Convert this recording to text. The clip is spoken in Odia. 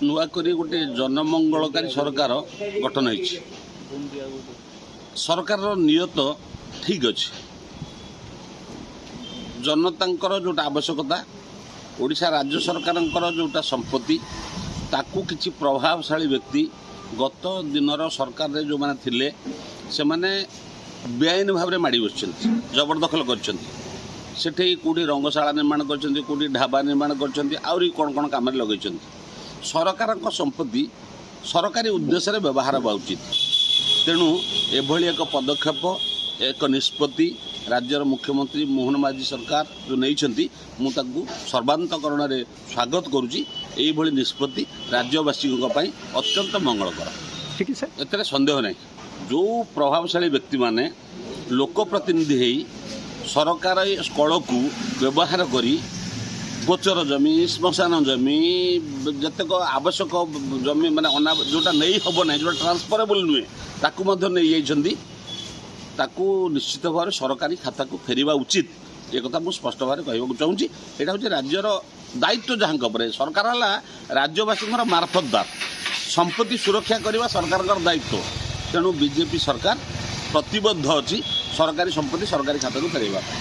ନୂଆକରି ଗୋଟେ ଜନମଙ୍ଗଳକାରୀ ସରକାର ଗଠନ ହେଇଛି। ସରକାରର ନିୟତ ଠିକ୍ ଅଛି। ଜନତାଙ୍କର ଯୋଉଟା ଆବଶ୍ୟକତା, ଓଡ଼ିଶା ରାଜ୍ୟ ସରକାରଙ୍କର ଯୋଉଟା ସମ୍ପତ୍ତି, ତାକୁ କିଛି ପ୍ରଭାବଶାଳୀ ବ୍ୟକ୍ତି ଗତ ଦିନର ସରକାରରେ ଯେଉଁମାନେ ଥିଲେ ସେମାନେ ବେଆଇନ ଭାବରେ ମାଡ଼ି ବସିଛନ୍ତି, ଜବରଦଖଲ କରିଛନ୍ତି। ସେଠି କେଉଁଠି ରଙ୍ଗଶାଳା ନିର୍ମାଣ କରିଛନ୍ତି, କେଉଁଠି ଢାବା ନିର୍ମାଣ କରିଛନ୍ତି, ଆହୁରି କ'ଣ କ'ଣ କାମରେ ଲଗାଇଛନ୍ତି। ସରକାରଙ୍କ ସମ୍ପତ୍ତି ସରକାରୀ ଉଦ୍ଦେଶ୍ୟରେ ବ୍ୟବହାର ହେବା ଉଚିତ। ତେଣୁ ଏଭଳି ଏକ ପଦକ୍ଷେପ, ଏକ ନିଷ୍ପତ୍ତି ରାଜ୍ୟର ମୁଖ୍ୟମନ୍ତ୍ରୀ ମୋହନ ମାଝୀ ସରକାର ଯେଉଁ ନେଇଛନ୍ତି, ମୁଁ ତାଙ୍କୁ ସର୍ବାନ୍ତକରଣରେ ସ୍ୱାଗତ କରୁଛି। ଏଇଭଳି ନିଷ୍ପତ୍ତି ରାଜ୍ୟବାସୀଙ୍କ ପାଇଁ ଅତ୍ୟନ୍ତ ମଙ୍ଗଳକର। ଠିକ୍ ସାର୍, ଏଥିରେ ସନ୍ଦେହ ନାହିଁ। ଯେଉଁ ପ୍ରଭାବଶାଳୀ ବ୍ୟକ୍ତିମାନେ ଲୋକପ୍ରତିନିଧି ହେଇ ସରକାର ସ୍କଳକୁ ବ୍ୟବହାର କରି ଗୋଚର ଜମି, ଶ୍ମଶାନ ଜମି, ଯେତେକ ଆବଶ୍ୟକ ଜମି ମାନେ ଯେଉଁଟା ନେଇ ହେବ ନାହିଁ, ଯେଉଁଟା ଟ୍ରାନ୍ସଫରେବଲ୍ ନୁହେଁ, ତାକୁ ମଧ୍ୟ ନେଇଯାଇଛନ୍ତି। ତାକୁ ନିଶ୍ଚିତ ଭାବରେ ସରକାରୀ ଖାତାକୁ ଫେରିବା ଉଚିତ। ଏ କଥା ମୁଁ ସ୍ପଷ୍ଟ ଭାବରେ କହିବାକୁ ଚାହୁଁଛି। ଏଇଟା ହେଉଛି ରାଜ୍ୟର ଦାୟିତ୍ୱ। ଯାହାଙ୍କ ଉପରେ ସରକାର ହେଲା ରାଜ୍ୟବାସୀଙ୍କର ମାରଫତଦାର। ସମ୍ପତ୍ତି ସୁରକ୍ଷା କରିବା ସରକାରଙ୍କର ଦାୟିତ୍ୱ। ତେଣୁ ବିଜେପି ସରକାର ପ୍ରତିବଦ୍ଧ ଅଛି ସରକାରୀ ସମ୍ପତ୍ତି ସରକାରୀ ଖାତାକୁ ଫେରାଇବା ପାଇଁ।